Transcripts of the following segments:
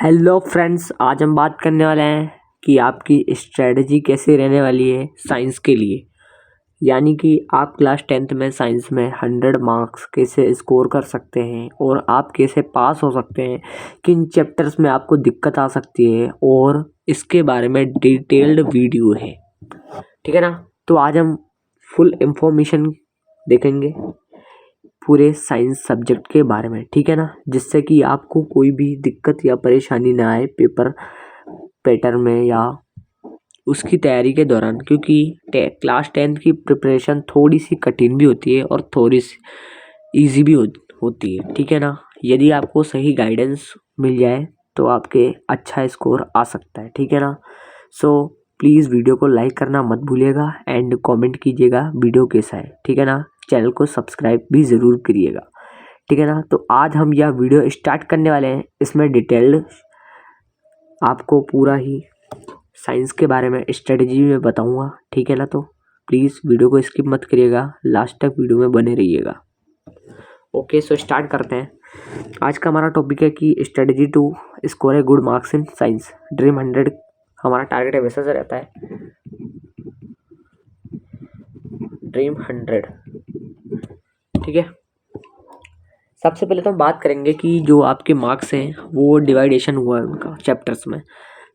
Hello friends, आज हम बात करने वाले हैं कि आपकी स्ट्रेटजी कैसे रहने वाली है साइंस के लिए। यानी कि आप क्लास 10th में साइंस में 100 मार्क्स कैसे स्कोर कर सकते हैं और आप कैसे पास हो सकते हैं, किन चैप्टर्स में आपको दिक्कत आ सकती है और इसके बारे में डिटेल्ड वीडियो है। ठीक है ना। तो आज हम फुल इंफॉर्मेशन देखेंगे पूरे साइंस सब्जेक्ट के बारे में। ठीक है ना, जिससे कि आपको कोई भी दिक्कत या परेशानी ना आए पेपर पैटर्न में या उसकी तैयारी के दौरान, क्योंकि क्लास 10th की प्रिपरेशन थोड़ी सी कठिन भी होती है और थोड़ी सी ईजी भी होती है। ठीक है ना। यदि आपको सही गाइडेंस मिल जाए तो आपके अच्छा स्कोर आ सकता है। ठीक है ना। सो प्लीज़ वीडियो को लाइक करना मत भूलिएगा एंड कमेंट कीजिएगा वीडियो कैसा है। ठीक है ना। चैनल को सब्सक्राइब भी ज़रूर करिएगा। ठीक है ना। तो आज हम यह वीडियो स्टार्ट करने वाले हैं। इसमें डिटेल्ड आपको पूरा ही साइंस के बारे में स्ट्रेटजी में बताऊंगा। ठीक है ना। तो प्लीज़ वीडियो को स्किप मत करिएगा, लास्ट तक वीडियो में बने रहिएगा। ओके, सो स्टार्ट करते हैं। आज का हमारा टॉपिक है कि strategy to score a good marks in science. Dream 100 हमारा टारगेट हमेशा से रहता है, ड्रीम 100। ठीक है। सबसे पहले तो हम बात करेंगे कि जो आपके मार्क्स हैं वो डिवाइडेशन हुआ है उनका चैप्टर्स में।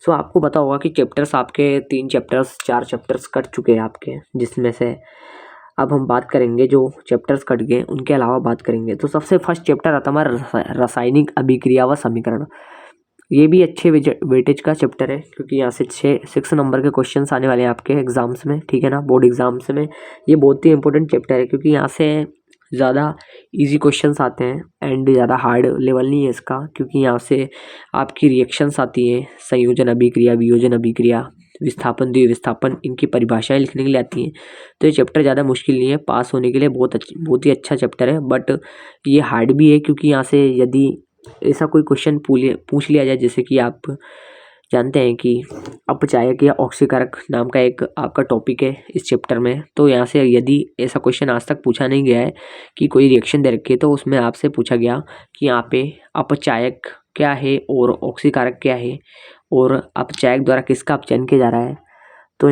सो आपको पता होगा कि चैप्टर्स आपके 4 चैप्टर्स कट चुके हैं आपके, जिसमें से अब हम बात करेंगे जो चैप्टर्स कट गए उनके अलावा बात करेंगे। तो सबसे फर्स्ट चैप्टर आता है हमारा रासायनिक अभिक्रिया व समीकरण। ये भी अच्छे वेटेज का चैप्टर है, क्योंकि यहाँ से 6 नंबर के क्वेश्चंस आने वाले हैं आपके एग्जाम्स में। ठीक है ना, बोर्ड एग्जाम्स में ये बहुत ही इंपॉर्टेंट चैप्टर है, क्योंकि यहाँ से ज़्यादा इजी क्वेश्चंस आते हैं एंड ज़्यादा हार्ड लेवल नहीं है इसका, क्योंकि यहाँ से आपकी रिएक्शंस आती हैं, संयोजन अभिक्रिया, वियोजन अभिक्रिया, विस्थापन, द्विविस्थापन, इनकी परिभाषाएं लिखने के लिए आती हैं। तो ये चैप्टर ज़्यादा मुश्किल नहीं है, पास होने के लिए बहुत ही अच्छा चैप्टर है। बट ये हार्ड भी है, क्योंकि यहाँ से यदि ऐसा कोई क्वेश्चन पूछ लिया जाए, जैसे कि आप जानते हैं कि अपचायक या ऑक्सीकारक नाम का एक आपका टॉपिक है इस चैप्टर में। तो यहाँ से यदि ऐसा क्वेश्चन आज तक पूछा नहीं गया है कि कोई रिएक्शन दे रखी है, तो उसमें आपसे पूछा गया कि यहाँ पे अपचायक क्या है और ऑक्सीकारक क्या है और अपचायक द्वारा किसका अपचयन किया जा रहा है। तो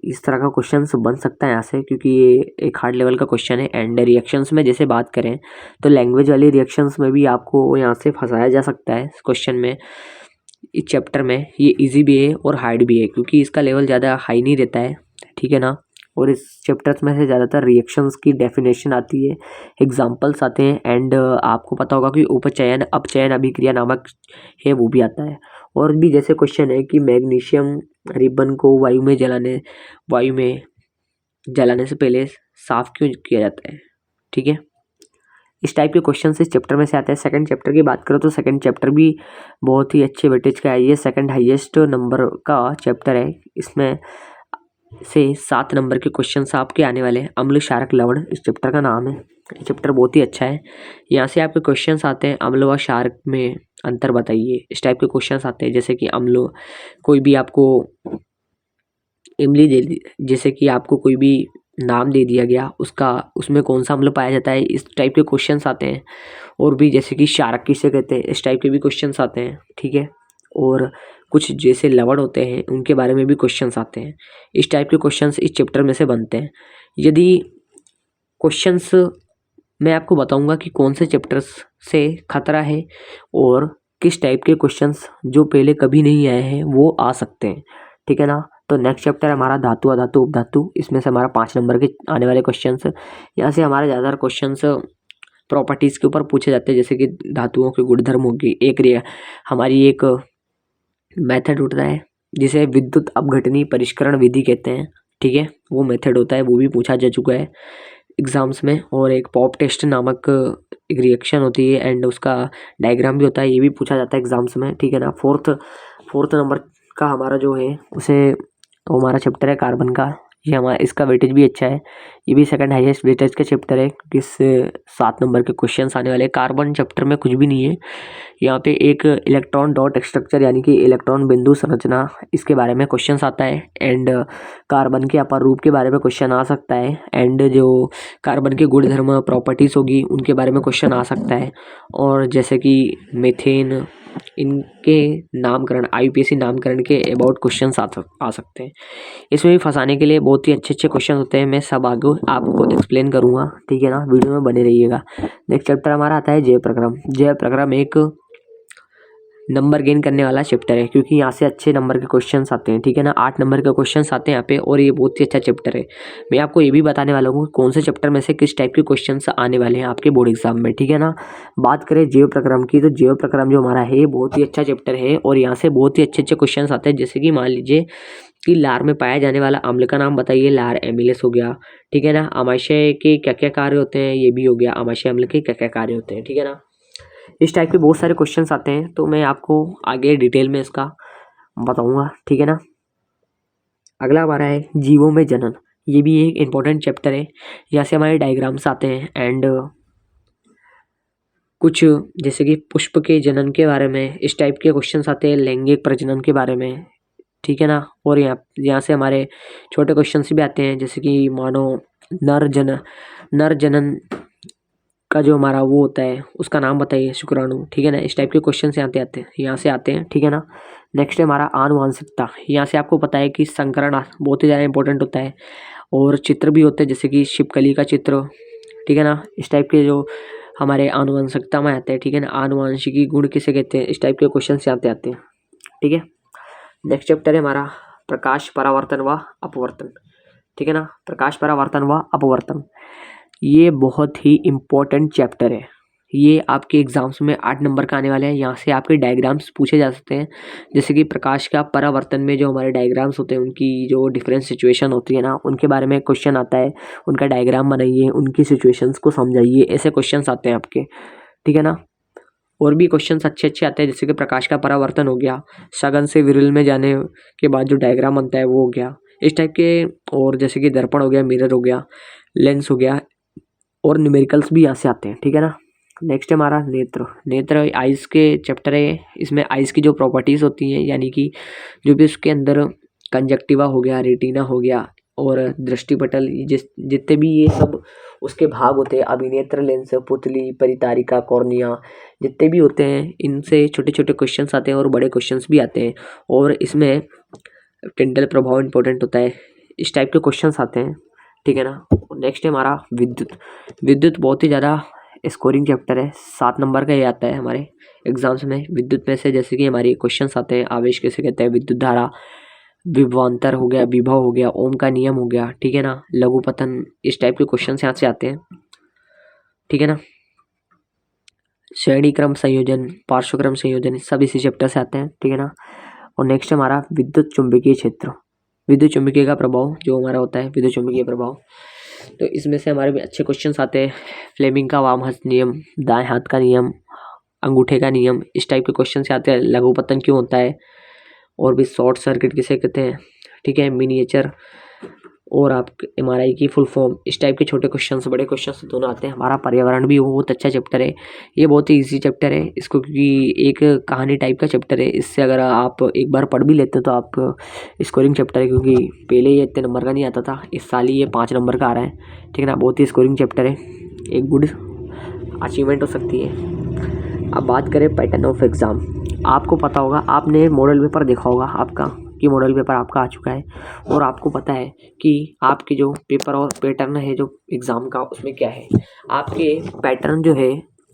इस तरह का क्वेश्चन बन सकता है यहाँ से, क्योंकि ये एक हार्ड लेवल का क्वेश्चन है। एंड रिएक्शंस में जैसे बात करें तो लैंग्वेज वाली रिएक्शंस में भी आपको यहाँ से फंसाया जा सकता है इस क्वेश्चन में। इस चैप्टर में ये इजी भी है और हार्ड भी है, क्योंकि इसका लेवल ज़्यादा हाई नहीं रहता है। ठीक है ना। और इस चैप्टर्स में से ज़्यादातर रिएक्शंस की डेफिनेशन आती है, एग्जांपल्स आते हैं एंड आपको पता होगा कि उपचयन अपचयन अभिक्रिया नामक है वो भी आता है। और भी जैसे क्वेश्चन है कि मैग्नीशियम रिबन को वायु में जलाने से पहले साफ क्यों किया जाता है। ठीक है। इस टाइप के क्वेश्चन इस चैप्टर में से आते हैं। सेकंड चैप्टर की बात करो तो सेकंड चैप्टर भी बहुत ही अच्छे वेटेज का है। ये सेकंड हाईएस्ट नंबर का चैप्टर है। इसमें से 7 नंबर के क्वेश्चंस आपके आने वाले हैं। अम्ल क्षारक लवण इस चैप्टर का नाम है। ये चैप्टर बहुत ही अच्छा है। यहाँ से आपके क्वेश्चंस आते हैं, अम्ल व क्षारक में अंतर बताइए, इस टाइप के क्वेश्चंस आते हैं। जैसे कि अम्ल कोई भी आपको इमली जैसे कि आपको कोई भी नाम दे दिया गया, उसमें कौन सा अम्ल पाया जाता है, इस टाइप के क्वेश्चंस आते हैं। और भी जैसे कि क्षारक किसे कहते हैं, इस टाइप के भी क्वेश्चंस आते हैं। ठीक है। और कुछ जैसे लवण होते हैं उनके बारे में भी क्वेश्चंस आते हैं। इस टाइप के क्वेश्चंस इस चैप्टर में से बनते हैं। यदि क्वेश्चंस मैं आपको बताऊंगा कि कौन से चैप्टर्स से खतरा है और किस टाइप के क्वेश्चंस जो पहले कभी नहीं आए हैं वो आ सकते हैं। ठीक है ना। तो नेक्स्ट चैप्टर है हमारा धातु अधातु उपधातु। इसमें से हमारा 5 नंबर के आने वाले क्वेश्चंस। यहाँ से हमारे ज़्यादातर क्वेश्चंस प्रॉपर्टीज़ के ऊपर पूछे जाते हैं, जैसे कि धातुओं के गुणधर्म होगी। हमारी एक मेथड होता है जिसे विद्युत अपघटनी परिष्करण विधि कहते हैं। ठीक है, वो मेथड होता है, वो भी पूछा जा चुका है एग्जाम्स में। और एक पॉप टेस्ट नामक एक रिएक्शन होती है एंड उसका डायग्राम भी होता है, ये भी पूछा जाता है एग्जाम्स में। ठीक है ना। फोर्थ नंबर का हमारा जो है उसे तो हमारा चैप्टर है कार्बन का। ये हमारा इसका वेटेज भी अच्छा है। ये भी सेकंड हाईएस्ट वेटेज का चैप्टर है, क्योंकि इससे 7 नंबर के क्वेश्चंस आने वाले हैं। कार्बन चैप्टर में कुछ भी नहीं है। यहाँ पे एक इलेक्ट्रॉन डॉट स्ट्रक्चर यानी कि इलेक्ट्रॉन बिंदु संरचना, इसके बारे में क्वेश्चंस आता है। एंड कार्बन के अपर रूप के बारे में क्वेश्चन आ सकता है। एंड जो कार्बन के गुणधर्म प्रॉपर्टीज़ होगी उनके बारे में क्वेश्चन आ सकता है। और जैसे कि मीथेन इनके नामकरण IUPAC नामकरण के अबाउट क्वेश्चन आ सकते हैं। इसमें भी फंसाने के लिए बहुत ही अच्छे अच्छे क्वेश्चन होते हैं। मैं सब आगे आपको एक्सप्लेन करूँगा, ठीक है ना, वीडियो में बने रहिएगा। नेक्स्ट चैप्टर हमारा आता है जय प्रक्रम। जय प्रक्रम एक नंबर गेन करने वाला चैप्टर है, क्योंकि यहाँ से अच्छे नंबर के क्वेश्चंस आते हैं, ठीक है ना। 8 नंबर के क्वेश्चंस आते हैं यहाँ पे, और ये बहुत ही अच्छा चैप्टर है। मैं आपको ये भी बताने वाला हूँ कौन से चैप्टर में से किस टाइप के क्वेश्चंस आने वाले हैं आपके बोर्ड एग्जाम में, ठीक है ना। बात करें जीव प्रक्रम की, तो जीव प्रक्रम जो हमारा है बहुत ही अच्छा चैप्टर है, और यहाँ से बहुत ही अच्छे अच्छे क्वेश्चन आते हैं। जैसे कि मान लीजिए कि लार में पाया जाने वाला अम्ल का नाम बताइए। लार एमिलेस हो गया, ठीक है ना। आमाशय के क्या क्या कार्य होते हैं, ये भी हो गया। आमाशय अम्ल के क्या क्या कार्य होते हैं, ठीक है ना। इस टाइप के बहुत सारे क्वेश्चंस आते हैं, तो मैं आपको आगे डिटेल में इसका बताऊंगा, ठीक है ना। अगला हमारा है जीवों में जनन। ये भी एक इम्पोर्टेंट चैप्टर है। यहाँ से हमारे डायग्राम्स आते हैं एंड कुछ जैसे कि पुष्प के जनन के बारे में इस टाइप के क्वेश्चंस आते हैं, लैंगिक प्रजनन के बारे में, ठीक है ना। और यहाँ से हमारे छोटे क्वेश्चंस भी आते हैं, जैसे कि मानो नर जनन का जो हमारा वो होता है उसका नाम बताइए, शुक्राणु, ठीक है ना। इस टाइप के क्वेश्चन यहाँ से आते हैं, ठीक है ना। नेक्स्ट है हमारा आनुवांशिकता। यहाँ से आपको पता है कि संकरण बहुत ही ज़्यादा इंपॉर्टेंट होता है, और चित्र भी होते हैं, जैसे कि शिपकली का चित्र, ठीक है ना। इस टाइप के जो हमारे आनुवंशिकता में आते हैं, ठीक है ना। आनुवंशिकी गुण किसे कहते हैं, इस टाइप के क्वेश्चन आते हैं, ठीक है। नेक्स्ट चैप्टर है हमारा प्रकाश परावर्तन व अपवर्तन, ठीक है ना। प्रकाश परावर्तन व अपवर्तन ये बहुत ही इम्पोर्टेंट चैप्टर है। ये आपके एग्जाम्स में 8 नंबर का आने वाले हैं। यहाँ से आपके डायग्राम्स पूछे जा सकते हैं, जैसे कि प्रकाश का परावर्तन में जो हमारे डायग्राम्स होते हैं उनकी जो डिफरेंट सिचुएशन होती है ना, उनके बारे में क्वेश्चन आता है। उनका डायग्राम बनाइए, उनकी सिचुएशंस को समझाइए, ऐसे क्वेश्चन आते हैं आपके, ठीक है ना। और भी क्वेश्चंस अच्छे अच्छे आते हैं, जैसे कि प्रकाश का परावर्तन हो गया, सघन से विरल में जाने के बाद जो डायग्राम बनता है वो हो गया, इस टाइप के। और जैसे कि दर्पण हो गया, मिरर हो गया, लेंस हो गया, और न्यूमेरिकल्स भी यहाँ से आते हैं, ठीक है ना। नेक्स्ट है हमारा नेत्र आइज़ के चैप्टर है। इसमें आइज़ की जो प्रॉपर्टीज़ होती हैं, यानी कि जो भी उसके अंदर कंजक्टिवा हो गया, रेटिना हो गया, और दृष्टिपटल, जितने भी ये सब उसके भाग होते हैं, अभिनेत्र, लेंस, पुतली, परितारिका, कॉर्निया, जितने भी होते हैं, इनसे छोटे छोटे क्वेश्चंस आते हैं और बड़े क्वेश्चंस भी आते हैं। और इसमें टिंडल प्रभाव इंपॉर्टेंट होता है, इस टाइप के क्वेश्चंस आते हैं, ठीक है ना। नेक्स्ट है हमारा विद्युत बहुत ही ज़्यादा स्कोरिंग चैप्टर है। 7 नंबर का ये आता है हमारे एग्जाम्स में। विद्युत में से जैसे कि हमारे क्वेश्चंस आते हैं, आवेश किसे कहते हैं, विद्युत धारा, विभवांतर हो गया, विभव हो गया, ओम का नियम हो गया, ठीक है ना, लघुपतन, इस टाइप के क्वेश्चंस यहाँ से आते हैं, ठीक है ना। श्रेणी क्रम संयोजन, पार्श्वक्रम संयोजन, सब इसी चैप्टर से आते हैं, ठीक है ना। और नेक्स्ट हमारा विद्युत चुंबकीय क्षेत्र, विद्युत चुंबकीय का प्रभाव जो हमारा होता है, विद्युत चुंबकीय प्रभाव, तो इसमें से हमारे भी अच्छे क्वेश्चंस आते हैं। फ्लेमिंग का वाम हस्त नियम, दाएं हाथ का नियम, अंगूठे का नियम, इस टाइप के क्वेश्चन से आते हैं। लघुपतन क्यों होता है, और भी शॉर्ट सर्किट किसे कहते हैं, ठीक है, मिनिएचर, और आप MRI की फुल फॉर्म, इस टाइप के छोटे क्वेश्चंस, बड़े क्वेश्चंस दोनों आते हैं। हमारा पर्यावरण भी बहुत अच्छा चैप्टर है, ये बहुत ही इजी चैप्टर है इसको, क्योंकि एक कहानी टाइप का चैप्टर है। इससे अगर आप एक बार पढ़ भी लेते हो तो आप स्कोरिंग चैप्टर है, क्योंकि पहले ये इतने नंबर का नहीं आता था, इस साल ही ये 5 नंबर का आ रहा है, ठीक है ना। बहुत ही स्कोरिंग चैप्टर है, एक गुड अचीवमेंट हो सकती है। अब बात करें पैटर्न ऑफ एग्ज़ाम, आपको पता होगा, आपने मॉडल पेपर देखा होगा आपका, कि मॉडल पेपर आपका आ चुका है, और आपको पता है कि आपके जो पेपर और पैटर्न है जो एग्ज़ाम का, उसमें क्या है। आपके पैटर्न जो है,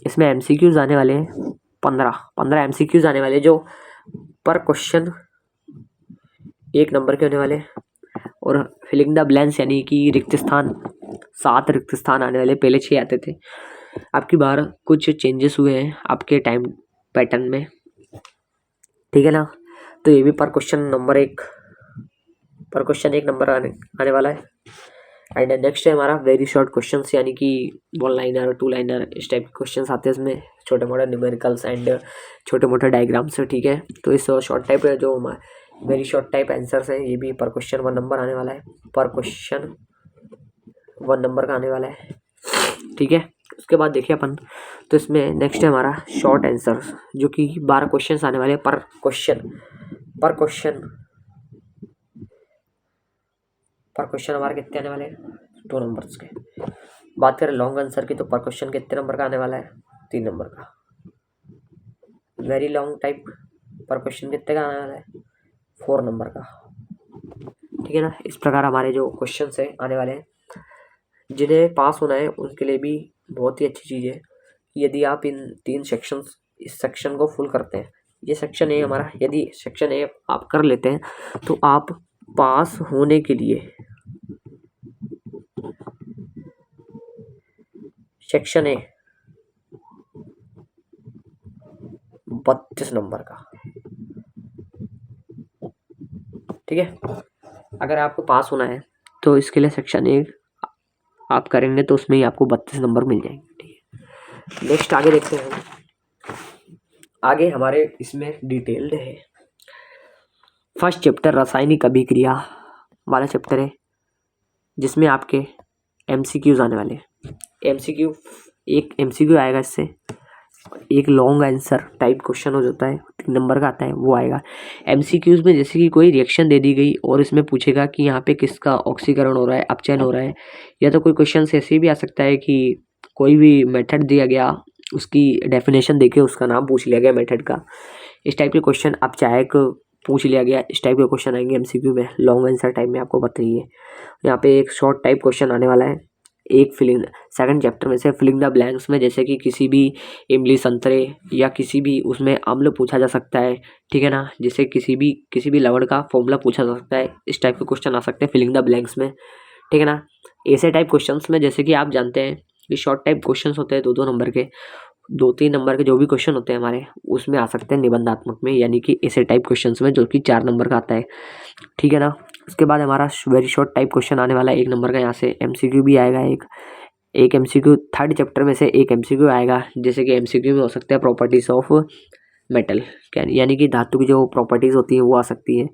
इसमें MCQs आने वाले हैं 15 MCQs आने वाले, जो पर क्वेश्चन 1 नंबर के होने वाले, और फिलिंग द ब्लैंक्स यानी कि रिक्त स्थान, 7 रिक्त स्थान आने वाले, पहले 6 आते थे। आपकी बार कुछ चेंजेस हुए हैं आपके टाइम पैटर्न में, ठीक है ना। तो ये भी पर क्वेश्चन 1 नंबर आने वाला है। एंड नेक्स्ट है हमारा वेरी शॉर्ट क्वेश्चंस, यानी कि 1 लाइनर, 2 लाइनर, इस टाइप के क्वेश्चंस आते हैं इसमें, छोटे मोटे न्यूमेरिकल्स एंड छोटे मोटे डायग्राम्स, ठीक है। तो इस शॉर्ट टाइप जो वेरी शॉर्ट टाइप आंसर्स हैं, ये भी पर क्वेश्चन 1 नंबर आने वाला है, पर क्वेश्चन 1 नंबर का आने वाला है, ठीक है। उसके बाद देखिए अपन, तो इसमें नेक्स्ट है हमारा शॉर्ट आंसर्स, जो कि 12 क्वेश्चंस आने वाले हैं पर क्वेश्चन हमारे कितने आने वाले हैं, 2 नंबर्स के। बात करें लॉन्ग आंसर की, तो पर क्वेश्चन कितने नंबर का आने वाला है, 3 नंबर का, वेरी लॉन्ग टाइप पर क्वेश्चन कितने का आने वाला है, 4 नंबर का, ठीक है ना। इस प्रकार हमारे जो क्वेश्चन है आने वाले हैं, जिन्हें पास होना है उनके लिए भी बहुत ही अच्छी चीज़ है यदि आप इन 3 सेक्शंस, इस सेक्शन को फुल करते हैं। ये सेक्शन ए हमारा, यदि सेक्शन ए आप कर लेते हैं तो आप पास होने के लिए सेक्शन ए 32 नंबर का, ठीक है। अगर आपको पास होना है तो इसके लिए सेक्शन ए आप करेंगे तो उसमें ही आपको 32 नंबर मिल जाएंगे, ठीक है। नेक्स्ट आगे देखते हैं। आगे हमारे इसमें डिटेल्ड है। फर्स्ट चैप्टर रासायनिक अभिक्रिया वाला चैप्टर है, जिसमें आपके MCQs आने वाले हैं। MCQ, एक MCQ आएगा, इससे एक लॉन्ग आंसर टाइप क्वेश्चन हो जाता है, 3 नंबर का आता है, वो आएगा। MCQs में जैसे कि कोई रिएक्शन दे दी गई और इसमें पूछेगा कि यहाँ पे किसका ऑक्सीकरण हो रहा है, अपचयन हो रहा है, या तो कोई क्वेश्चन ऐसे भी आ सकता है कि कोई भी मेथड दिया गया, उसकी डेफिनेशन देके उसका नाम पूछ लिया गया मेथड का। इस टाइप के क्वेश्चन अपचायक पूछ लिया गया, इस टाइप के क्वेश्चन आएंगे MCQ में, लॉन्ग आंसर टाइप में आपको बताइए। यहाँ पे एक शॉर्ट टाइप क्वेश्चन आने वाला है, एक फिलिंग, सेकंड चैप्टर में से फिलिंग द ब्लैंक्स में, जैसे कि किसी भी इमली, संतरे या किसी भी उसमें अम्ल पूछा जा सकता है, ठीक है ना। जैसे किसी भी लवण का फॉर्मूला पूछा जा सकता है, इस टाइप के क्वेश्चन आ सकते हैं फिलिंग द ब्लैंक्स में, ठीक है ना। ऐसे टाइप क्वेश्चंस में जैसे कि आप जानते हैं कि शॉर्ट टाइप क्वेश्चंस होते हैं 2-2 नंबर के, 2-3 नंबर के जो भी क्वेश्चन होते हैं हमारे, उसमें आ सकते हैं निबंधात्मक में, यानी कि ऐसे टाइप क्वेश्चंस में जो कि 4 नंबर का आता है, ठीक है ना। उसके बाद हमारा वेरी शॉर्ट टाइप क्वेश्चन आने वाला है 1 नंबर का, यहाँ से MCQ भी आएगा एक MCQ। थर्ड चैप्टर में से एक MCQ आएगा, जैसे कि MCQ में हो सकता है प्रॉपर्टीज ऑफ मेटल, यानी कि धातु की जो प्रॉपर्टीज़ होती हैं वो आ सकती है,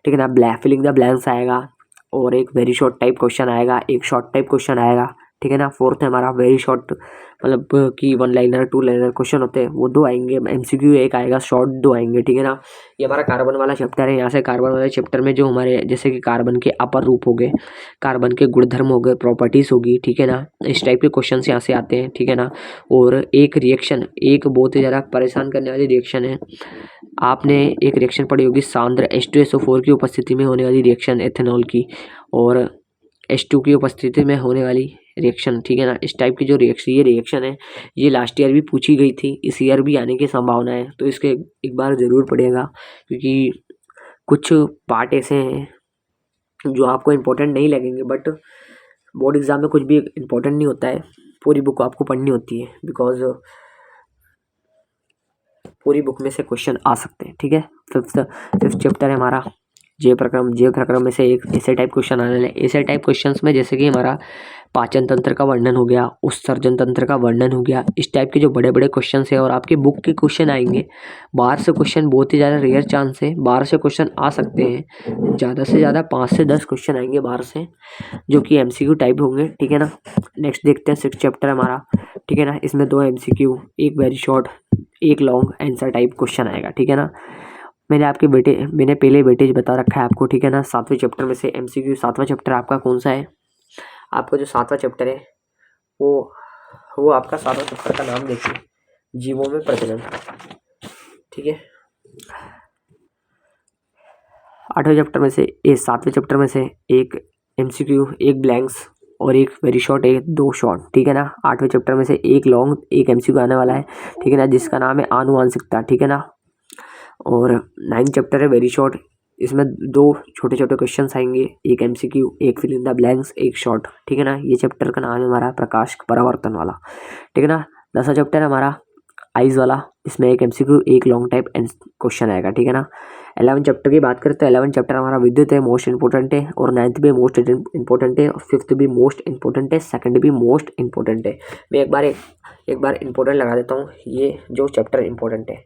ठीक है ना। फिलिंग द ब्लैंक्स आएगा, और एक वेरी शॉर्ट टाइप क्वेश्चन आएगा, एक शॉर्ट टाइप क्वेश्चन आएगा, ठीक है ना। फोर्थ है हमारा वेरी शॉर्ट, मतलब कि 1 लाइनर 2 लाइनर क्वेश्चन होते हैं, वो 2 आएंगे। MCQ एक आएगा, शॉर्ट 2 आएंगे, ठीक है ना। ये हमारा कार्बन वाला चैप्टर है। यहाँ से कार्बन वाले चैप्टर में जो हमारे जैसे कि कार्बन के अपर रूप हो गए, कार्बन के गुणधर्म हो गए, प्रॉपर्टीज़ होगी, ठीक है ना, इस टाइप के क्वेश्चन यहाँ से आते हैं, ठीक है ना। और एक रिएक्शन, एक बहुत ही ज़्यादा परेशान करने वाली रिएक्शन है, आपने एक रिएक्शन पढ़ी होगी, सांद्र H2SO4 की उपस्थिति में होने वाली रिएक्शन एथेनॉल की, और H2 की उपस्थिति में होने वाली रिएक्शन, ठीक है ना। इस टाइप की जो रिएक्शन है, ये लास्ट ईयर भी पूछी गई थी, इस ईयर भी आने की संभावना है, तो इसके एक बार ज़रूर पढ़िएगा, क्योंकि कुछ पार्ट ऐसे हैं जो आपको इम्पोर्टेंट नहीं लगेंगे, बट बोर्ड एग्ज़ाम में कुछ भी इम्पोर्टेंट नहीं होता है, पूरी बुक आपको पढ़नी होती है, बिकॉज पूरी बुक में से क्वेश्चन आ सकते हैं, ठीक है। फिफ्थ चैप्टर है हमारा जैव प्रक्रम में से एक ऐसे टाइप क्वेश्चन आने वाले। ऐसे टाइप क्वेश्चंस में जैसे कि हमारा पाचन तंत्र का वर्णन हो गया, उत्सर्जन तंत्र का वर्णन हो गया, इस टाइप के जो बड़े बड़े क्वेश्चन है, और आपके बुक के क्वेश्चन आएंगे। बाहर से क्वेश्चन बहुत ही ज़्यादा रेयर चांस है, बाहर से क्वेश्चन आ सकते हैं, ज़्यादा से ज़्यादा 5 से 10 क्वेश्चन आएंगे बाहर से, जो कि MCQ टाइप होंगे, ठीक है ना। नेक्स्ट देखते हैं 6th चैप्टर हमारा, ठीक है ना। इसमें 2 MCQ, एक वेरी शॉर्ट, एक लॉन्ग आंसर टाइप क्वेश्चन आएगा, ठीक है ना। मैंने पहले वेटेज बता रखा है आपको, ठीक है ना। 7वें चैप्टर में से MCQ, 7वां चैप्टर आपका कौन सा है, आपका जो 7वां चैप्टर है वो आपका 7वां चैप्टर का नाम देखिए, जीवों में प्रजनन, ठीक है। 8वें चैप्टर में से 7वें चैप्टर में से एक MCQ, एक ब्लैंक्स और एक वेरी शॉर्ट, एक 2 शॉर्ट, ठीक है ना। 8वें चैप्टर में से एक लॉन्ग, एक MCQ आने वाला है, ठीक है ना, जिसका नाम है आनुवांशिकता, ठीक है ना। और 9th चैप्टर है वेरी शॉर्ट, इसमें 2 छोटे छोटे क्वेश्चन आएंगे, एक MCQ, एक फिल इन द ब्लैंक्स, एक शॉर्ट, ठीक है ना। ये चैप्टर का नाम है हमारा प्रकाश परावर्तन वाला, ठीक है ना। 10वां चैप्टर है हमारा आइज वाला, इसमें एक MCQ, एक लॉन्ग टाइप क्वेश्चन आएगा, ठीक है ना। 11th चैप्टर की बात करते हैं, 11th चैप्टर हमारा विद्युत है, मोस्ट इंपॉर्टेंट है, और 9th भी मोस्ट इंपॉर्टेंट है, और 5th भी मोस्ट इंपॉर्टेंट है, 2nd भी मोस्ट इंपॉर्टेंट है। मैं एक बार इंपॉर्टेंट लगा देता हूँ, ये जो चैप्टर इंपॉर्टेंट है।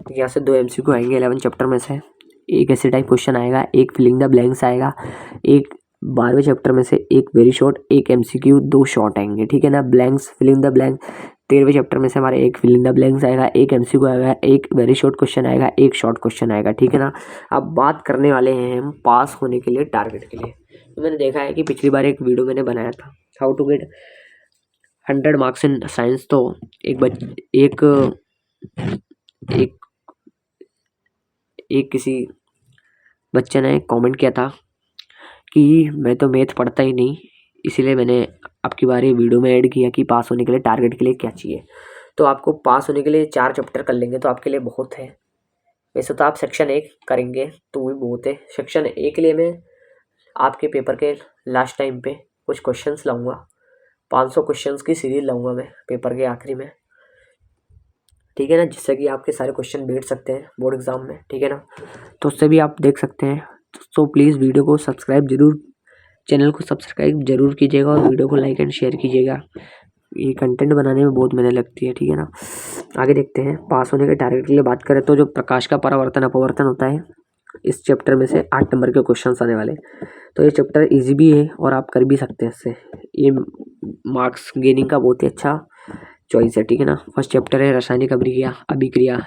यहाँ से 2 MCQ आएंगे 11th चैप्टर में से, एक ऐसे टाइप क्वेश्चन आएगा, एक फिलिंग द ब्लैंक्स आएगा, एक 12वें चैप्टर में से एक वेरी शॉर्ट, एक MCQ, 2 शॉर्ट आएंगे, ठीक है ना। ब्लैंक्स, फिलिंग द ब्लैंक, 13वें चैप्टर में से हमारे एक फिल इन द ब्लैंक्स आएगा, एक एमसीक्यू आएगा, एक वेरी शॉर्ट क्वेश्चन आएगा, एक शॉर्ट क्वेश्चन आएगा, ठीक है ना। अब बात करने वाले हैं हम पास होने के लिए टारगेट के लिए। तो मैंने देखा है कि पिछली बार एक वीडियो मैंने बनाया था, how to get 100 marks in science. तो एक किसी बच्चे ने कमेंट किया था कि मैं तो मैथ पढ़ता ही नहीं, इसीलिए मैंने आपकी बार ये वीडियो में ऐड किया कि पास होने के लिए टारगेट के लिए क्या चाहिए। तो आपको पास होने के लिए 4 चैप्टर कर लेंगे तो आपके लिए बहुत है। वैसे तो आप सेक्शन 1 करेंगे तो भी बहुत है। सेक्शन 1 के लिए मैं आपके पेपर के लास्ट टाइम पे कुछ क्वेश्चंस लाऊंगा, 500 क्वेश्चंस की सीरीज लाऊंगा मैं पेपर के आखिरी में, ठीक है ना, जिससे कि आपके सारे क्वेश्चन बैठ सकते हैं बोर्ड एग्जाम में, ठीक है ना। तो उससे भी आप देख सकते हैं। तो प्लीज़ वीडियो को सब्सक्राइब जरूर, चैनल को सब्सक्राइब जरूर कीजिएगा और वीडियो को लाइक एंड शेयर कीजिएगा। ये कंटेंट बनाने में बहुत मेहनत लगती है, ठीक है ना। आगे देखते हैं। पास होने के टारगेट के लिए बात करें तो जो प्रकाश का परावर्तन अपवर्तन होता है, इस चैप्टर में से 8 नंबर के क्वेश्चंस आने वाले। तो ये चैप्टर इजी भी है और आप कर भी सकते हैं इससे। ये मार्क्स गेनिंग का बहुत ही अच्छा चॉइस है, ठीक है ना। फर्स्ट चैप्टर है रासायनिक अभिक्रिया।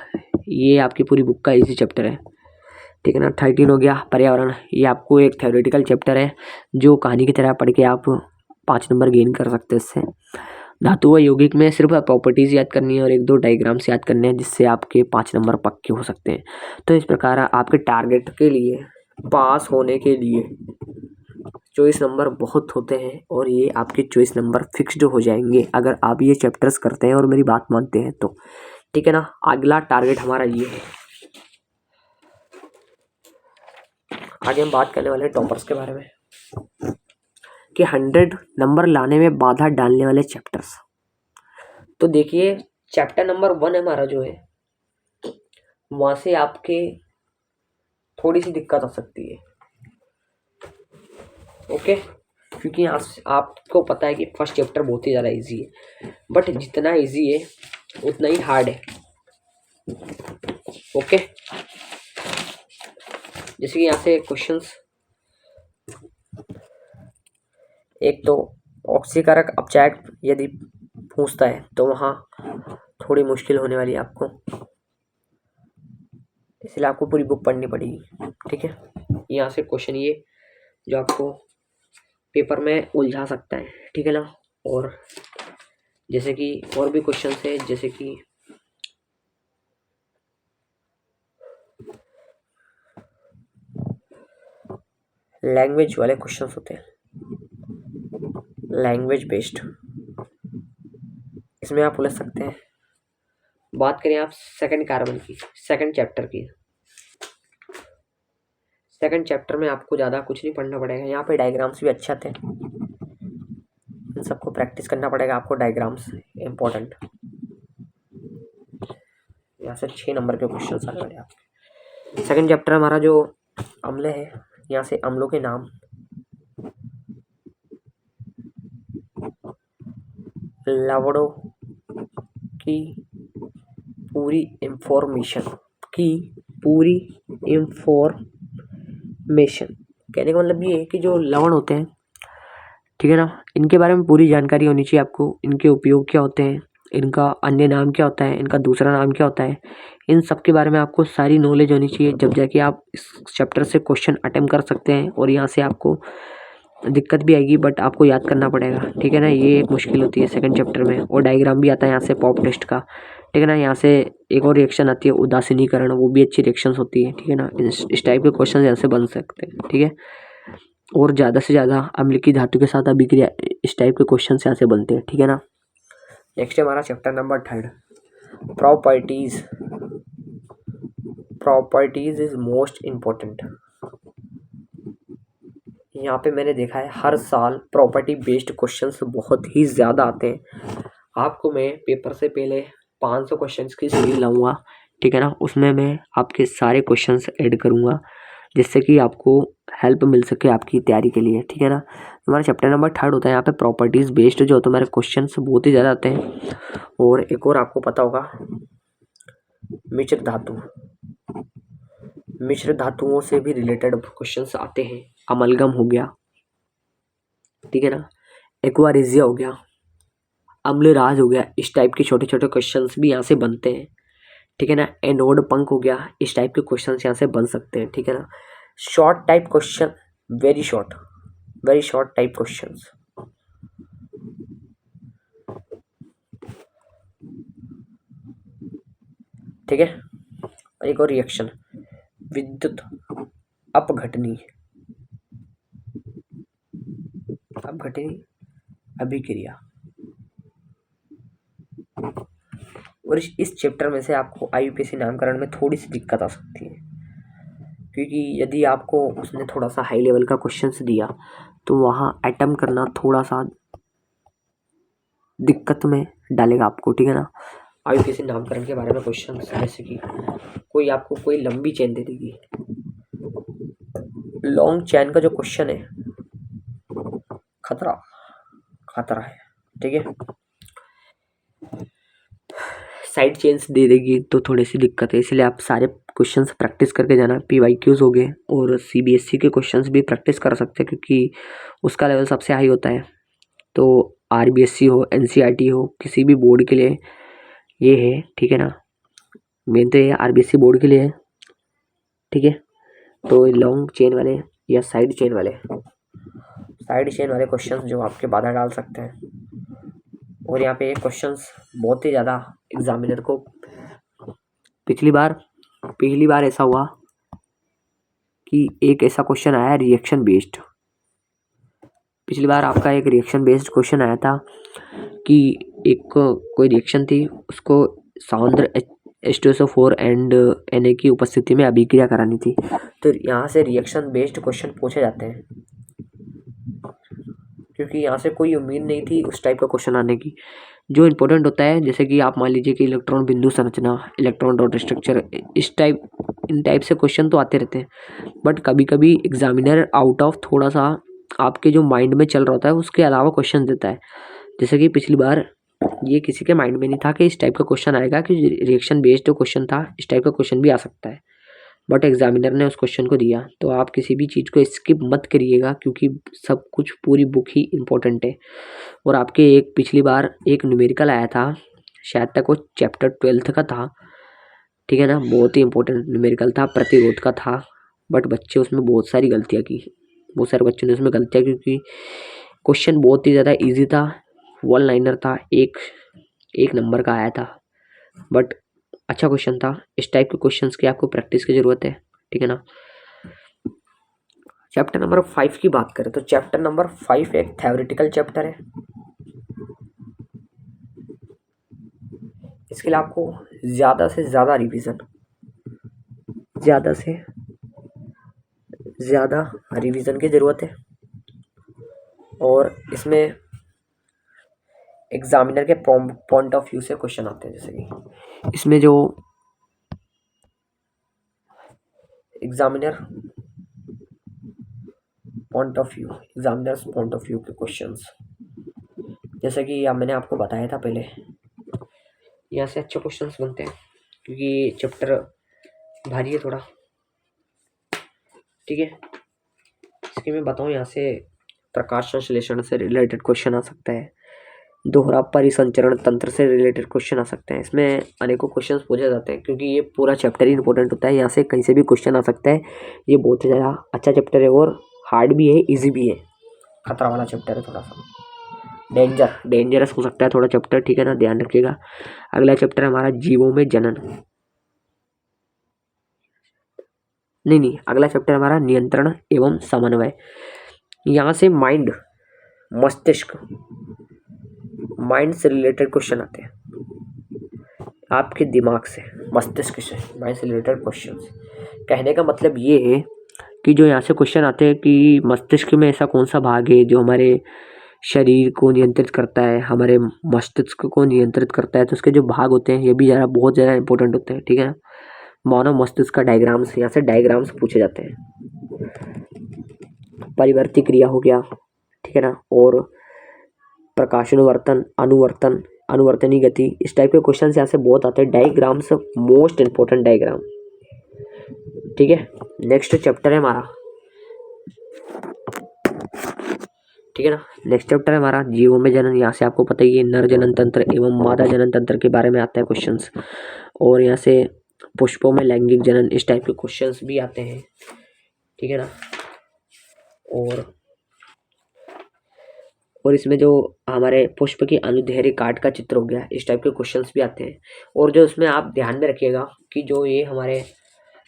ये आपकी पूरी बुक का इजी चैप्टर है, ठीक है ना। 13 हो गया पर्यावरण। ये आपको एक थ्योरेटिकल चैप्टर है जो कहानी की तरह पढ़ के आप 5 नंबर गेन कर सकते हैं इससे। धातु व यौगिक में सिर्फ प्रॉपर्टीज याद करनी है और 1-2 डायग्राम्स याद करने हैं, जिससे आपके 5 नंबर पक्के हो सकते हैं। तो इस प्रकार आपके टारगेट के लिए पास होने के लिए 24 नंबर बहुत होते हैं और ये आपके 24 नंबर फिक्स्ड हो जाएंगे अगर आप ये चैप्टर्स करते हैं और मेरी बात मानते हैं तो, ठीक है ना। अगला टारगेट हमारा ये है। आगे हम बात करने वाले हैं टॉपर्स के बारे में कि 100 नंबर लाने में बाधा डालने वाले चैप्टर्स। तो देखिए चैप्टर नंबर 1 हमारा जो है वहाँ से आपके थोड़ी सी दिक्कत आ सकती है, ओके, क्योंकि यहाँ से आपको पता है कि फर्स्ट चैप्टर बहुत ही ज़्यादा इजी है, बट जितना इजी है उतना ही हार्ड है, ओके। जैसे कि यहाँ से क्वेश्चंस, एक तो ऑक्सीकारक अपचायक यदि पूछता है तो वहाँ थोड़ी मुश्किल होने वाली है आपको, इसलिए आपको पूरी बुक पढ़नी पड़ेगी, ठीक है। यहाँ से क्वेश्चन ये जो आपको पेपर में उलझा सकता है, ठीक है ना। और जैसे कि और भी क्वेश्चन है, जैसे कि लैंग्वेज वाले क्वेश्चंस होते हैं, लैंग्वेज बेस्ड, इसमें आप उलझ सकते हैं। बात करें आप सेकंड कार्बन की, सेकंड चैप्टर की, सेकंड चैप्टर में आपको ज़्यादा कुछ नहीं पढ़ना पड़ेगा। यहाँ पे डायग्राम्स भी अच्छे थे, इन सबको प्रैक्टिस करना पड़ेगा आपको, डायग्राम्स इम्पोर्टेंट। यहाँ से 6 नंबर के क्वेश्चन आने वाले आपके। सेकंड चैप्टर हमारा जो अम्ल है, यहाँ से अम्लों के नाम, लवणों की पूरी इंफॉर्मेशन कहने का मतलब ये है कि जो लवण होते हैं, ठीक है ना, इनके बारे में पूरी जानकारी होनी चाहिए आपको। इनके उपयोग क्या होते हैं, इनका अन्य नाम क्या होता है, इनका दूसरा नाम क्या होता है, इन सब के बारे में आपको सारी नॉलेज होनी चाहिए, जब जाके आप इस चैप्टर से क्वेश्चन अटेम्प्ट कर सकते हैं। और यहाँ से आपको दिक्कत भी आएगी बट आपको याद करना पड़ेगा, ठीक है ना। ये एक मुश्किल होती है सेकंड चैप्टर में। और डायग्राम भी आता है यहाँ से पॉप टेस्ट का, ठीक है ना। यहाँ से एक और रिएक्शन आती है उदासीनीकरण, वो भी अच्छी रिएक्शंस होती है, ठीक है ना। इस टाइप के क्वेश्चन यहाँ से बन सकते हैं, ठीक है। और ज़्यादा से ज़्यादा अम्ल की धातु के साथ अभिक्रिया, इस टाइप के क्वेश्चन यहाँ से बनते हैं, ठीक है ना। नेक्स्ट है हमारा chapter number 3, properties is most important. यहाँ पे मैंने देखा है हर साल प्रॉपर्टी बेस्ड क्वेश्चंस बहुत ही ज़्यादा आते हैं। आपको मैं पेपर से पहले 500 क्वेश्चंस की सीरीज लाऊंगा, ठीक है ना। उसमें मैं आपके सारे क्वेश्चंस ऐड करूँगा, जिससे कि आपको हेल्प मिल सके आपकी तैयारी के लिए, ठीक है ना। हमारा चैप्टर नंबर 3 होता है यहाँ पे प्रॉपर्टीज़ बेस्ड, जो होता है हमारे क्वेश्चंस बहुत ही ज़्यादा आते हैं। और एक और आपको पता होगा मिश्र धातुओं से भी रिलेटेड क्वेश्चंस आते हैं। अमलगम हो गया, ठीक है ना, एक्वारिजिया हो गया, अम्लराज हो गया, इस टाइप के छोटे छोटे क्वेश्चंस भी यहाँ से बनते हैं, ठीक है ना। एनोड पंख हो गया, इस टाइप के क्वेश्चंस यहाँ से बन सकते हैं, ठीक है ना। Short type question, very short type questions, ठीक है। एक और रिएक्शन, विद्युत अपघटनी अभिक्रिया। और इस चैप्टर में से आपको IUPAC नामकरण में थोड़ी सी दिक्कत आ सकती है, क्योंकि यदि आपको उसने थोड़ा सा हाई लेवल का क्वेश्चंस दिया तो वहाँ अटेम्प्ट करना थोड़ा सा दिक्कत में डालेगा आपको, ठीक है ना। IUPAC नामकरण के बारे में क्वेश्चन, जैसे कि कोई आपको कोई लंबी चेन दे देगी, लॉन्ग चेन का जो क्वेश्चन है खतरा है, ठीक है। साइड चेन्स दे देगी तो थोड़ी सी दिक्कत है, इसलिए आप सारे क्वेश्चंस प्रैक्टिस करके जाना। PYQs हो गए और CBSE के क्वेश्चंस भी प्रैक्टिस कर सकते हैं, क्योंकि उसका लेवल सबसे हाई होता है। तो RBSE हो, NCERT हो, किसी भी बोर्ड के लिए ये है, ठीक है ना। मेन तो ये RBSE बोर्ड के लिए है, ठीक है। तो लॉन्ग चेन वाले या साइड चेन वाले क्वेश्चंस जो आपके बाधा डाल सकते हैं। और यहाँ पे क्वेश्चंस बहुत ही ज़्यादा एग्जामिनर को, पहली बार ऐसा हुआ कि एक ऐसा क्वेश्चन आया रिएक्शन बेस्ड। पिछली बार आपका एक रिएक्शन बेस्ड क्वेश्चन आया था कि एक कोई रिएक्शन थी, उसको सांद्र H2SO4 एंड Na की उपस्थिति में अभिक्रिया करानी थी। तो यहाँ से रिएक्शन बेस्ड क्वेश्चन पूछे जाते हैं, क्योंकि यहाँ से कोई उम्मीद नहीं थी उस टाइप का क्वेश्चन आने की। जो इम्पोर्टेंट होता है, जैसे कि आप मान लीजिए कि इलेक्ट्रॉन बिंदु संरचना, इलेक्ट्रॉन डॉट स्ट्रक्चर, इन टाइप से क्वेश्चन तो आते रहते हैं, बट कभी कभी एग्जामिनर आउट ऑफ थोड़ा सा आपके जो माइंड में चल रहा होता है उसके अलावा क्वेश्चन देता है। जैसे कि पिछली बार ये किसी के माइंड में नहीं था कि इस टाइप का क्वेश्चन आएगा, कि रिएक्शन बेस्ड क्वेश्चन था, इस टाइप का क्वेश्चन भी आ सकता है, बट एग्जामिनर ने उस क्वेश्चन को दिया। तो आप किसी भी चीज़ को स्किप मत करिएगा, क्योंकि सब कुछ पूरी बुक ही इम्पोर्टेंट है। और आपके एक पिछली बार एक न्यूमेरिकल आया था, शायद तक वो चैप्टर 12 का था, ठीक है ना। बहुत ही इंपॉर्टेंट न्यूमेरिकल था, प्रतिरोध का था, बट बच्चे उसमें बहुत सारी गलतियाँ की, बहुत सारे बच्चों ने उसमें गलतियाँ की, क्योंकि क्वेश्चन बहुत ही ज़्यादा इजी था, 1 लाइनर था, एक नंबर का आया था, बट अच्छा क्वेश्चन था। इस टाइप के क्वेश्चंस की आपको प्रैक्टिस की ज़रूरत है, ठीक है ना। चैप्टर नंबर 5 की बात करें तो चैप्टर नंबर 5 एक थ्योरेटिकल चैप्टर है। इसके लिए आपको ज़्यादा से ज़्यादा रिवीजन की ज़रूरत है। और इसमें एग्जामिनर के पॉइंट ऑफ व्यू से क्वेश्चन आते हैं, जैसे कि इसमें जो एग्जामिनर्स पॉइंट ऑफ व्यू के क्वेश्चंस, जैसे कि अब मैंने आपको बताया था पहले, यहाँ से अच्छे क्वेश्चंस बनते हैं, क्योंकि चैप्टर भारी है थोड़ा, ठीक है। इसके मैं बताऊँ, यहाँ से प्रकाश संश्लेषण से रिलेटेड क्वेश्चन आ सकता है, दोहरा परिसंचरण तंत्र से रिलेटेड क्वेश्चन आ सकते हैं। इसमें अनेकों क्वेश्चंस पूछे जाते हैं, क्योंकि ये पूरा चैप्टर ही इंपॉर्टेंट होता है, यहाँ से कहीं से भी क्वेश्चन आ सकता है। ये बहुत ही ज़्यादा अच्छा चैप्टर है, और हार्ड भी है, इजी भी है, खतरा वाला चैप्टर है, थोड़ा सा डेंजरस हो सकता है थोड़ा चैप्टर, ठीक है ना, ध्यान रखिएगा। अगला चैप्टर है हमारा जीवों में जनन, नहीं, अगला चैप्टर हमारा नियंत्रण एवं समन्वय। यहाँ से माइंड से रिलेटेड क्वेश्चन आते हैं, आपके दिमाग से, मस्तिष्क से माइंड से रिलेटेड क्वेश्चन। कहने का मतलब ये है कि जो यहाँ से क्वेश्चन आते हैं कि मस्तिष्क में ऐसा कौन सा भाग है जो हमारे शरीर को नियंत्रित करता है, हमारे मस्तिष्क को नियंत्रित करता है, तो उसके जो भाग होते हैं ये भी बहुत ज़्यादा इंपॉर्टेंट होते हैं, ठीक है ना। मानव मस्तिष्क का डायग्राम्स, यहाँ से डायग्राम्स पूछे जाते हैं। परिवर्ती क्रिया हो गया, ठीक है ना, और प्रकाशानुवर्तन, अनुवर्तनी गति, इस टाइप के क्वेश्चन यहाँ से बहुत आते हैं। डायग्राम्स मोस्ट इंपॉर्टेंट डायग्राम, ठीक है। नेक्स्ट चैप्टर है हमारा, ठीक है ना। नेक्स्ट चैप्टर है हमारा जीवों में जनन। यहाँ से आपको पता ही है नर जनन तंत्र एवं मादा जनन तंत्र के बारे में आता है क्वेश्चंस। और यहाँ से पुष्पों में लैंगिक जनन, इस टाइप के क्वेश्चंस भी आते हैं, ठीक है ना। और इसमें जो हमारे पुष्प की अनुदैर्घ्य काट का चित्र हो गया, इस टाइप के क्वेश्चंस भी आते हैं। और जो इसमें आप ध्यान में रखिएगा कि जो ये हमारे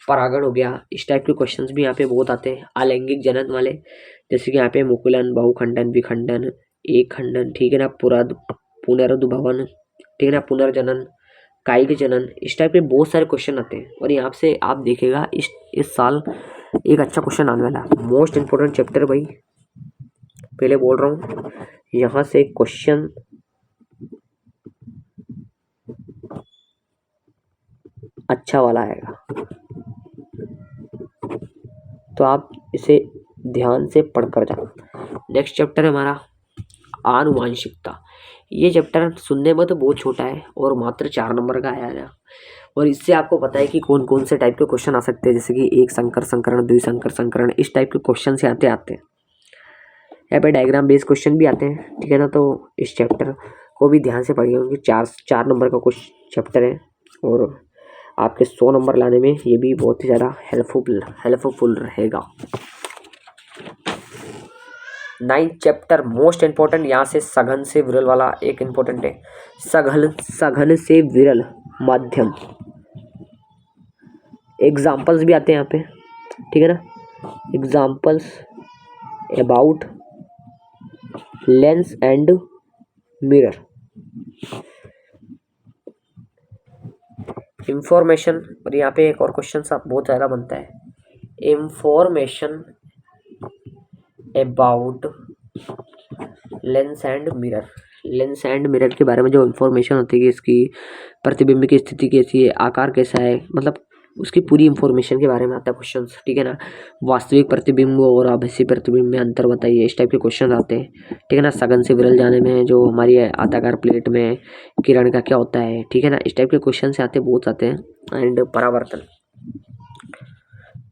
परागण हो गया, इस टाइप के क्वेश्चंस भी यहाँ पे बहुत आते हैं। अलैंगिक जनन वाले, जैसे कि यहाँ पे मुकुलन, बहुखंडन, विखंडन, एक खंडन, ठीक है ना, पुनरुद्भवन, ठीक है ना, पुनर्जनन, कायिक जनन, इस टाइप के बहुत सारे क्वेश्चन आते हैं। और यहाँ से आप देखिएगा इस साल एक अच्छा क्वेश्चन आने वाला है। मोस्ट इम्पोर्टेंट चैप्टर भाई, पहले बोल रहा हूँ, यहाँ से क्वेश्चन अच्छा वाला आएगा, तो आप इसे ध्यान से पढ़कर जाना। नेक्स्ट चैप्टर है हमारा आनुवांशिकता। ये चैप्टर सुनने में तो बहुत छोटा है और मात्र 4 नंबर का आया। और इससे आपको पता है कि कौन कौन से टाइप के क्वेश्चन आ सकते हैं, जैसे कि एक संकर संकरण, द्विसंकर संकरण, इस टाइप के क्वेश्चन से आते हैं। यहाँ पे डायग्राम बेस्ड क्वेश्चन भी आते हैं, ठीक है ना। तो इस चैप्टर को भी ध्यान से पढ़िए, क्योंकि 4 नंबर का कुछ चैप्टर है और आपके 100 नंबर लाने में ये भी बहुत ही ज़्यादा हेल्पफुल रहेगा। 9th चैप्टर मोस्ट इम्पोर्टेंट, यहाँ से सघन से विरल वाला एक इम्पोर्टेंट है। सघन से विरल माध्यम, एग्जाम्पल्स भी आते हैं यहाँ पे, ठीक है ना। Examples about lens and mirror, information. और यहाँ पे एक और क्वेश्चन सा बहुत ज़्यादा बनता है, information about lens and mirror. Lens and mirror के बारे में जो इंफॉर्मेशन होती है कि इसकी प्रतिबिंब की स्थिति कैसी है, आकार कैसा है, मतलब उसकी पूरी इंफॉर्मेशन के बारे में आता है क्वेश्चन, ठीक है ना। वास्तविक प्रतिबिंब और आभासी प्रतिबिंब में अंतर बताइए, इस टाइप के क्वेश्चन आते हैं, ठीक है ना। सघन से विरल जाने में जो हमारी आयताकार प्लेट में किरण का क्या होता है, ठीक है ना, इस टाइप के क्वेश्चन से आते बहुत आते हैं। एंड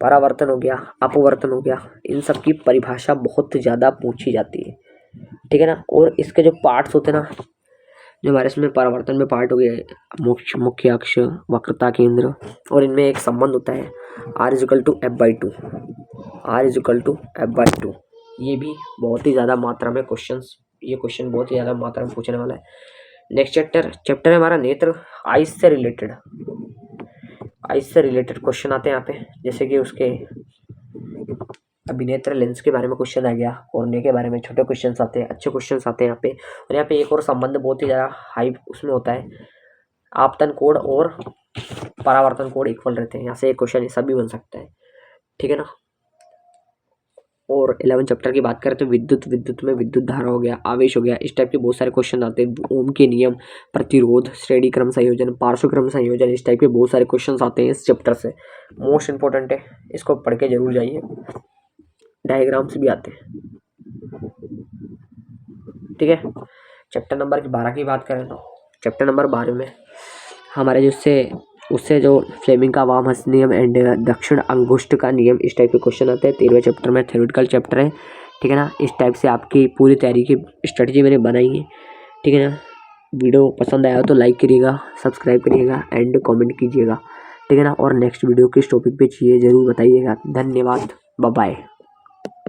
परावर्तन हो गया, अपवर्तन हो गया, इन सब की परिभाषा बहुत ज़्यादा पूछी जाती है, ठीक है ना। और इसके जो पार्ट्स होते हैं ना, जो हमारे इसमें परावर्तन में पार्ट हो गया मुख्य अक्ष, वक्रता केंद्र, और इनमें एक संबंध होता है R=F/2, R=F/2। ये भी बहुत ही ज़्यादा मात्रा में ये क्वेश्चन बहुत ही ज़्यादा मात्रा में पूछने वाला है। नेक्स्ट चैप्टर है हमारा नेत्र। आइस से रिलेटेड क्वेश्चन आते हैं यहाँ पे, जैसे कि उसके अभिनेत्र लेंस के बारे में क्वेश्चन आ गया, कोर्निया के बारे में छोटे क्वेश्चन आते हैं, अच्छे क्वेश्चन आते हैं यहाँ पे। और यहाँ पे एक और संबंध बहुत ही ज़्यादा हाई उसमें होता है, आपतन कोण और परावर्तन कोण इक्वल रहते हैं। यहाँ से एक क्वेश्चन ऐसा भी बन सकता है, ठीक है ना। और 11 चैप्टर की बात करें तो विद्युत में विद्युत धारा हो गया, आवेश हो गया, इस टाइप के बहुत सारे क्वेश्चन आते हैं। ओम के नियम, प्रतिरोध, श्रेणी क्रम संयोजन, पार्श्व क्रम संयोजन, इस टाइप के बहुत सारे क्वेश्चन आते हैं इस चैप्टर से। मोस्ट इंपॉर्टेंट है, इसको पढ़ के जरूर जाइए। डायग्राम्स भी आते हैं, ठीक है। चैप्टर नंबर 12 की बात करें तो चैप्टर नंबर 12 में हमारे उससे जो फ्लेमिंग का वामहस्त नियम एंड दक्षिण अंगुष्ठ का नियम, इस टाइप के क्वेश्चन आते हैं। 13वें चैप्टर में थ्योरेटिकल चैप्टर है, ठीक है ना। इस टाइप से आपकी पूरी तैयारी की स्ट्रेटजी मैंने बनाई है, ठीक है ना। वीडियो पसंद आया तो लाइक करिएगा, सब्सक्राइब करिएगा एंड कमेंट कीजिएगा, ठीक है ना। और नेक्स्ट वीडियो किस टॉपिक पे चाहिए ज़रूर बताइएगा। धन्यवाद, बाय बाय।